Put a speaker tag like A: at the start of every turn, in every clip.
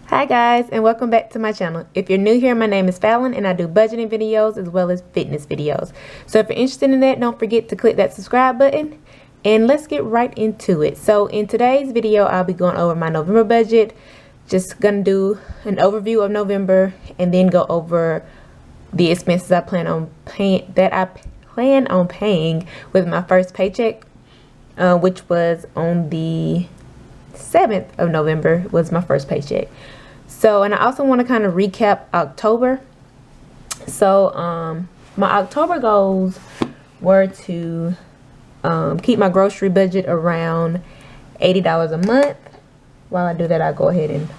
A: Hi guys, and welcome back to my channel. If you're new here, my name is Fallon and I do budgeting videos as well as fitness videos. So if you're interested in that, don't forget to click that subscribe button and let's get right into it. So in today's video, I'll be going over my November budget. Just gonna do an overview of November and then go over the expenses I plan on paying with my first paycheck, which was on the 7th of November was my first paycheck. So, and I also want to kind of recap October. So, my October goals were to keep my grocery budget around $80 a month. While I do that,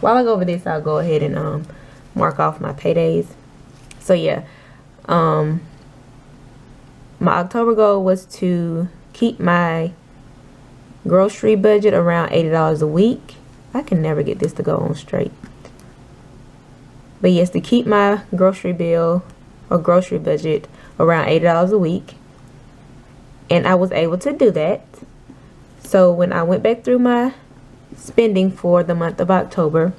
A: while I go over this, I'll go ahead and mark off my paydays. So yeah, my October goal was to keep my grocery budget around $80 a week. I can never get this to go on straight. But yes, to keep my grocery bill or grocery budget around $80 a week. And I was able to do that. So when I went back through my spending for the month of October,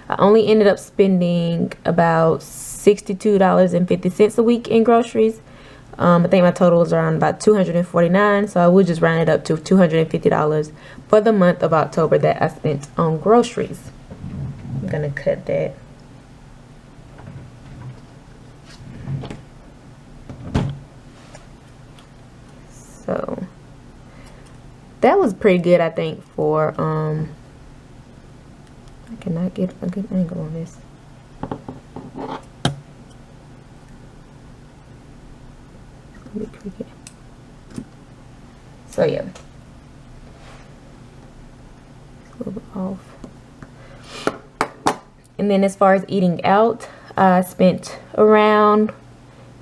A: I only ended up spending about $62.50 a week in groceries. I think my total was around about $249, so I would just round it up to $250 for the month of October that I spent on groceries. I'm gonna cut that. So that was pretty good, I think, for I cannot get a good angle on this. So yeah, it's a little bit off. And then as far as eating out, I spent around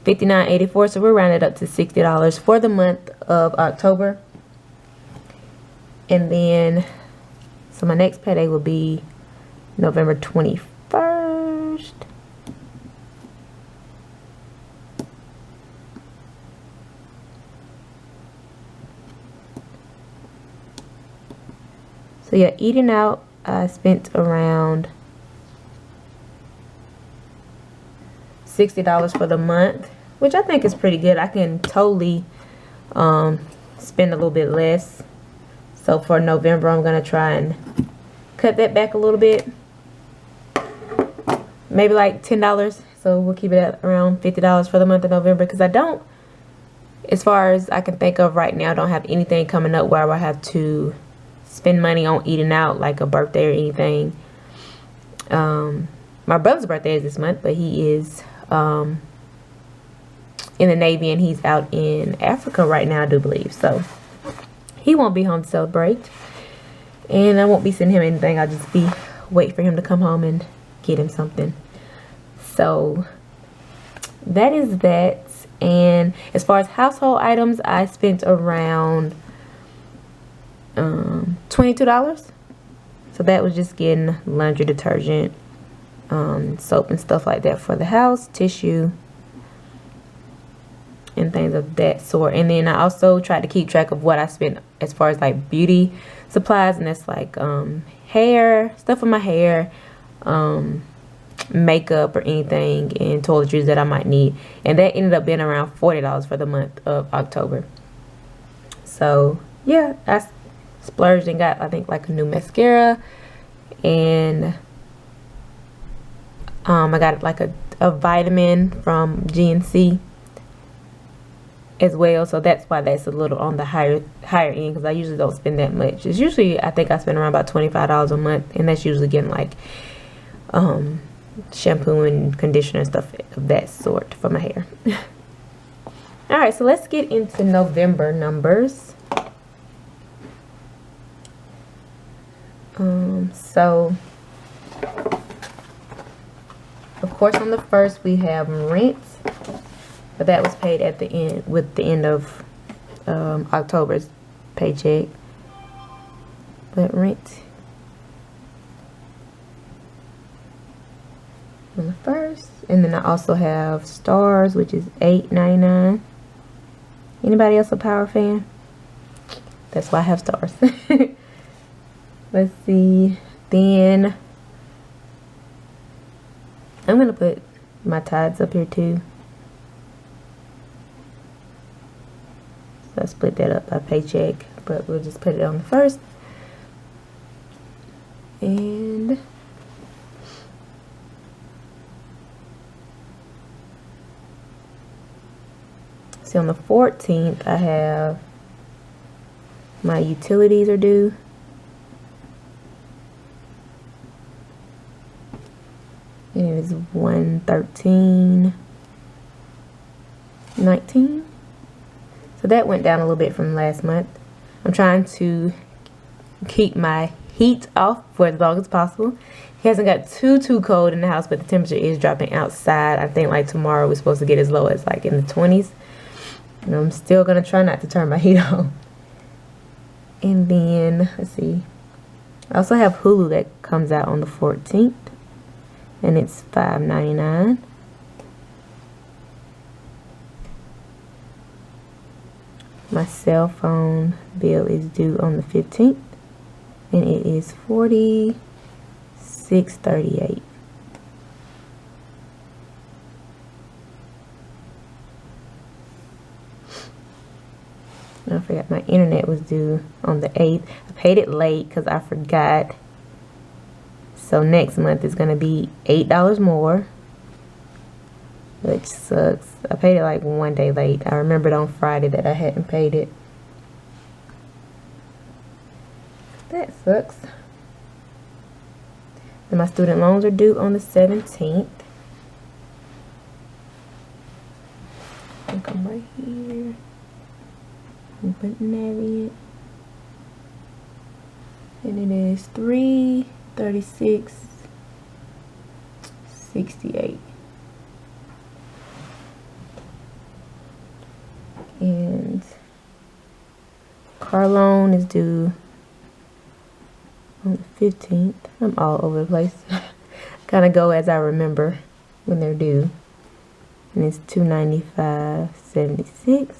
A: $59.84, so we're rounded up to $60 for the month of October. And then so my next payday will be November 21st. So yeah, eating out, I spent around $60 for the month, which I think is pretty good. I can totally spend a little bit less. So for November, I'm gonna try and cut that back a little bit, maybe like $10. So we'll keep it at around $50 for the month of November, because I don't, as far as I can think of right now, I don't have anything coming up where I have to spend money on eating out, like a birthday or anything. My brother's birthday is this month, but he is in the Navy and he's out in Africa right now, I do believe. So he won't be home to celebrate, and I won't be sending him anything. I'll just be wait for him to come home and get him something. So that is that. And as far as household items, I spent around $22. So that was just getting laundry detergent, soap and stuff like that for the house, tissue and things of that sort. And then I also tried to keep track of what I spent as far as like beauty supplies, and that's like hair, stuff for my hair, makeup or anything, and toiletries that I might need. And that ended up being around $40 for the month of October. So yeah, I splurged and got, I think, like a new mascara, and I got like a vitamin from GNC as well. So that's why that's a little on the higher end, because I usually don't spend that much. It's usually, I think I spend around about $25 a month, and that's usually getting like shampoo and conditioner and stuff of that sort for my hair. All right, so let's get into November numbers. So of course on the first we have rent, but that was paid at the end, with the end of October's paycheck. But rent on the first, and then I also have stars, which is $8.99. Anybody else a Power fan? That's why I have stars. Let's see. Then I'm gonna put my tithes up here too. So I split that up by paycheck, but we'll just put it on the first. And see, on the 14th, I have my utilities are due. And it is $113.19. So that went down a little bit from last month. I'm trying to keep my heat off for as long as possible. It hasn't got too cold in the house, but the temperature is dropping outside. I think like tomorrow we're supposed to get as low as like in the 20s. And I'm still gonna try not to turn my heat on. And then let's see, I also have Hulu that comes out on the 14th, and it's $5.99. My cell phone bill is due on the 15th, and it is $46.38. I forgot my internet was due on the 8th. I paid it late because I forgot. So next month is going to be $8 more, which sucks. I paid it like one day late. I remembered on Friday that I hadn't paid it. That sucks. And my student loans are due on the 17th. I'll come right here. Put Navient, and it is $336.68. And car loan is due on the 15th. I'm all over the place. Kind of go as I remember when they're due, and it's $295.76.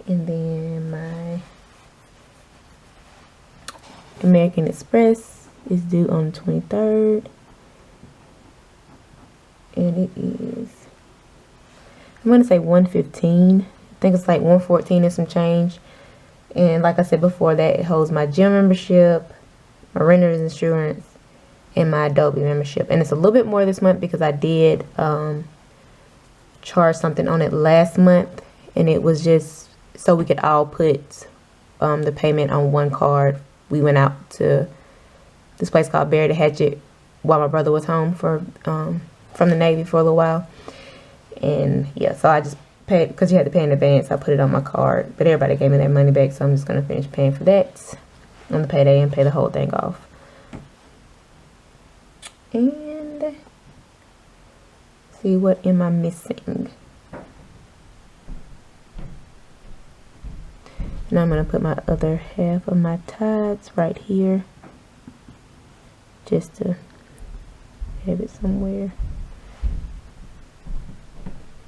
A: And then my American Express is due on the 23rd. And it is, I'm going to say $115. I think it's like $114 and some change. And like I said before, that it holds my gym membership, my renter's insurance, and my Adobe membership. And it's a little bit more this month because I did charge something on it last month. And it was just so we could all put the payment on one card. We went out to this place called Bury the Hatchet while my brother was home for from the Navy for a little while. And yeah, so I just paid, because you had to pay in advance, I put it on my card. But everybody gave me their money back, so I'm just going to finish paying for that on the payday and pay the whole thing off. And see, what am I missing? Now I'm going to put my other half of my tithes right here, just to have it somewhere.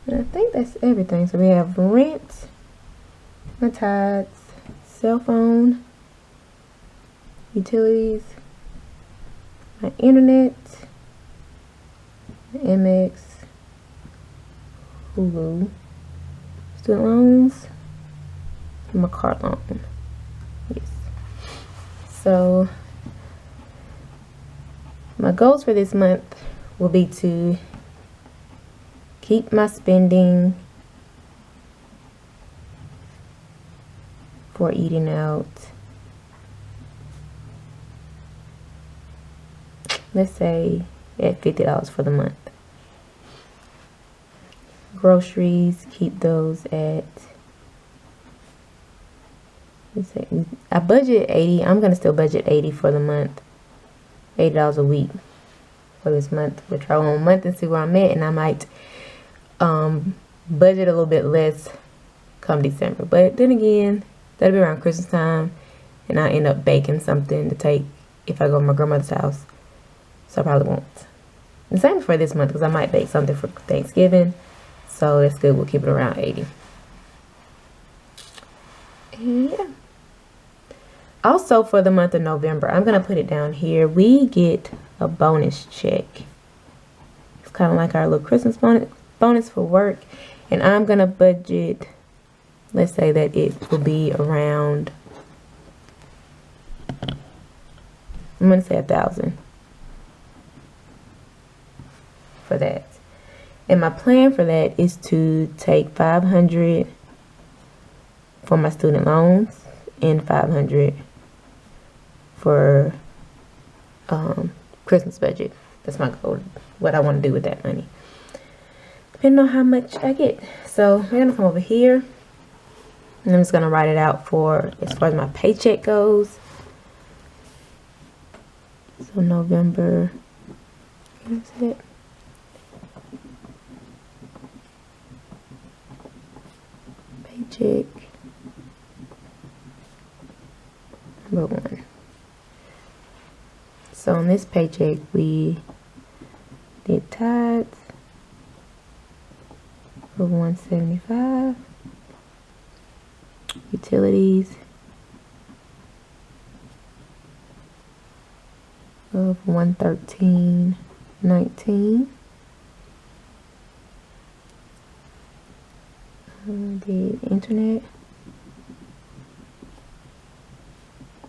A: And I think that's everything. So we have rent, my tithes, cell phone, utilities, my internet, my MX, Hulu, student loans, my car loan. Yes. So my goals for this month will be to keep my spending for eating out, let's say at $50 for the month. Groceries, keep those at, let's say, I budget $80. I'm gonna still budget $80 for the month, $80 a week for this month. We'll try one month and see where I'm at, and I might budget a little bit less come December. But then again, that'll be around Christmas time, and I end up baking something to take if I go to my grandmother's house, so I probably won't. The same for this month, because I might bake something for Thanksgiving, so that's good. We'll keep it around $80. And yeah, Also, for the month of November, I'm gonna put it down here. We get a bonus check. It's kind of like our little Christmas bonus for work, and I'm gonna budget. Let's say that it will be around. I'm gonna say 1,000 for that. And my plan for that is to take 500 for my student loans and 500 for Christmas budget. That's my goal, what I want to do with that money, depending on how much I get. So we're gonna come over here, and I'm just gonna write it out for as far as my paycheck goes. So November, can I see that? Paycheck number 1. So on this paycheck, we did tithes of $175, utilities of $113.19. The internet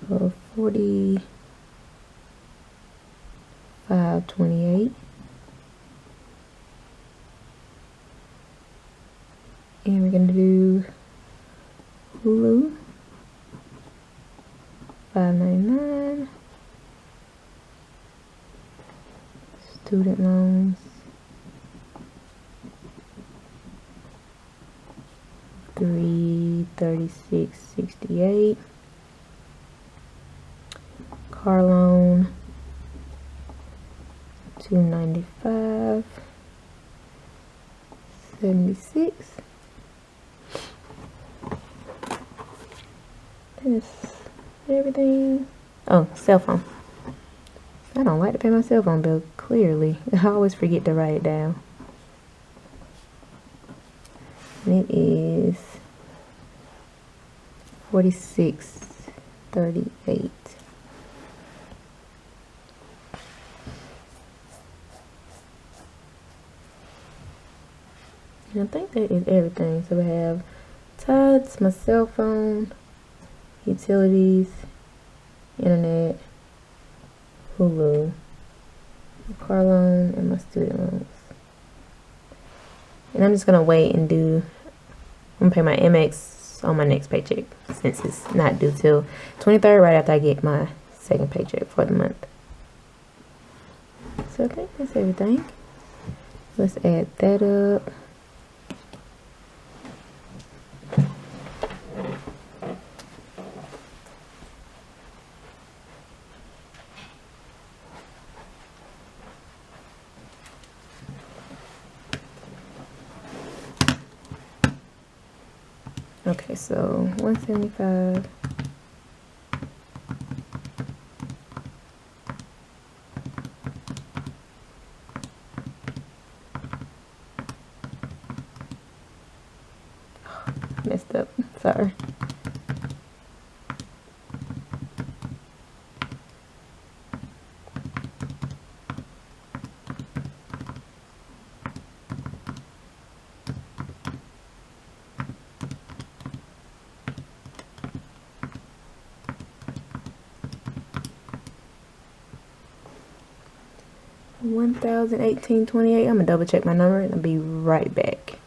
A: of $45.28. And we're gonna do Hulu, $5.99. Student loans, $336.68. Car loan, $295.76. That's everything. Oh, cell phone. I don't like to pay my cell phone bill, clearly. I always forget to write it down. And it is $46.38. And I think that is everything. So we have tithes, my cell phone, utilities, internet, Hulu, my car loan, and my student loans. And I'm just gonna wait and I'm gonna pay my Amex on my next paycheck, since it's not due till 23rd, right after I get my second paycheck for the month. So I think that's everything. Let's add that up. Okay, so 175. Messed up. Sorry. $1,018.28. I'm gonna double check my number and I'll be right back.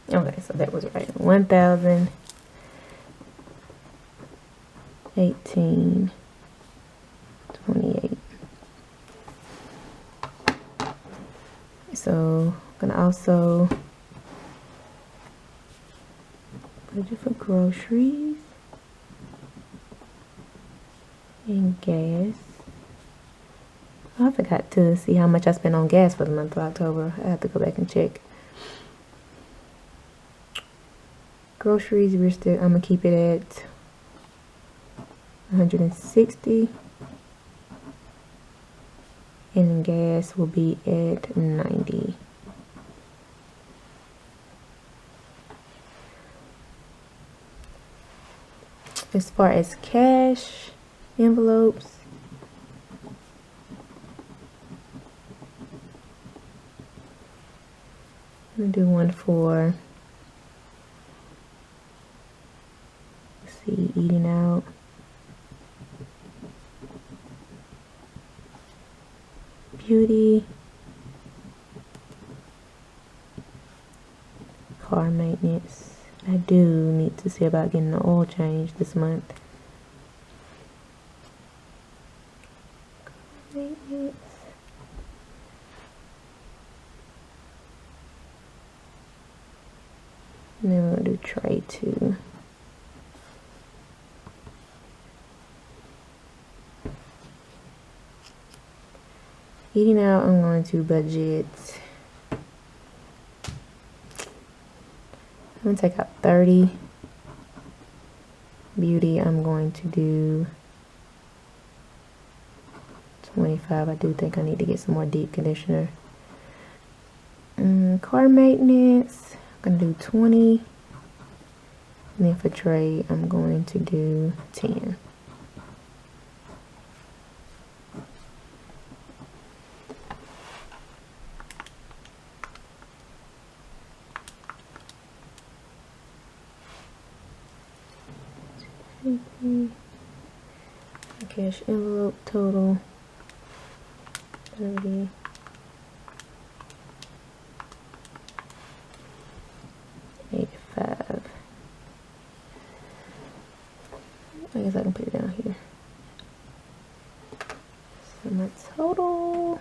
A: Okay, so that was right. 1,018.28. So I'm gonna also budget for groceries and gas. I forgot to see how much I spent on gas for the month of October. I have to go back and check. Groceries, I'm gonna keep it at 160, and then gas will be at 90. as far as cash envelopes, I'm gonna do one for, let's see, eating out. Beauty. Car maintenance. I do need to see about getting the oil change this month. Car maintenance. And then we'll do tray 2. Eating out, I'm going to budget. I'm going to take out 30. Beauty, I'm going to do 25. I do think I need to get some more deep conditioner. Car maintenance, I'm going to do 20. And then for tray, I'm going to do 10. Cash envelope total 30. $85. I guess I can put it down here. So my total,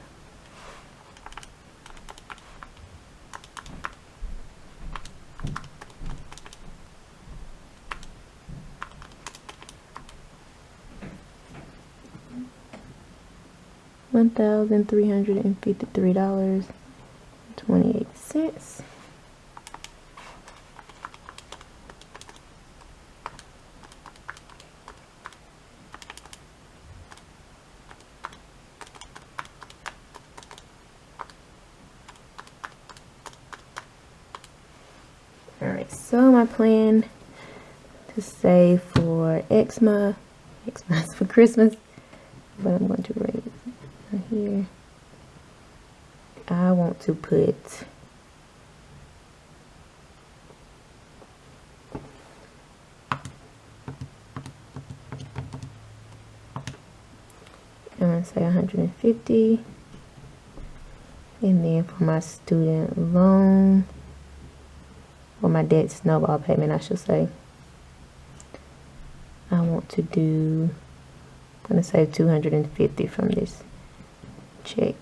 A: $1,353.28. Alright, so my plan to save for Xmas for Christmas, but I'm going to raise it here. I want to put I'm going to say 150, and then for my student loan, or my debt snowball payment, I should say, I want to do, I'm going to save 250 from this check.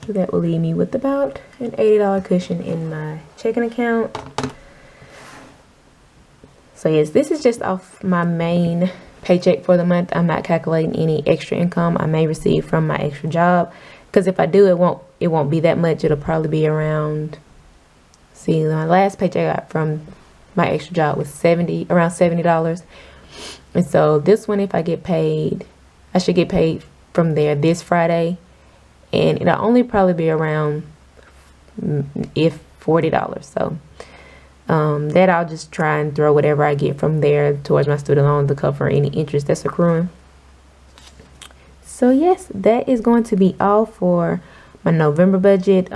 A: So that will leave me with about an $80 cushion in my checking account. So yes, this is just off my main paycheck for the month. I'm not calculating any extra income I may receive from my extra job, because if I do, it won't be that much. It'll probably be around, see, my last paycheck I got from my extra job was around $70. And so this one, if I get paid, I should get paid from there this Friday, and it'll only probably be around if $40. So that I'll just try and throw whatever I get from there towards my student loan to cover any interest that's accruing. So yes, that is going to be all for my November budget.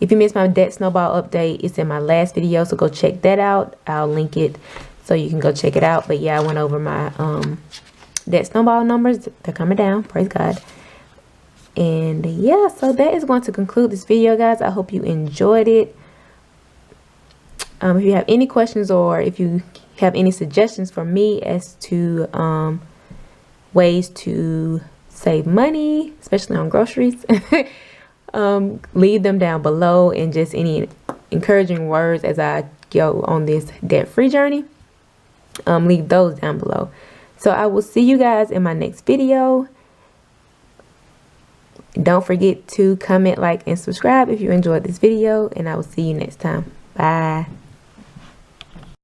A: If you missed my debt snowball update, it's in my last video, so go check that out. I'll link it so you can go check it out. But yeah, I went over my debt snowball numbers. They're coming down, praise God. And yeah, so that is going to conclude this video, guys. I hope you enjoyed it. If you have any questions, or if you have any suggestions for me as to ways to save money, especially on groceries, leave them down below, and just any encouraging words as I go on this debt-free journey, leave those down below. So I will see you guys in my next video. Don't forget to comment, like, and subscribe if you enjoyed this video, and I will see you next time. Bye.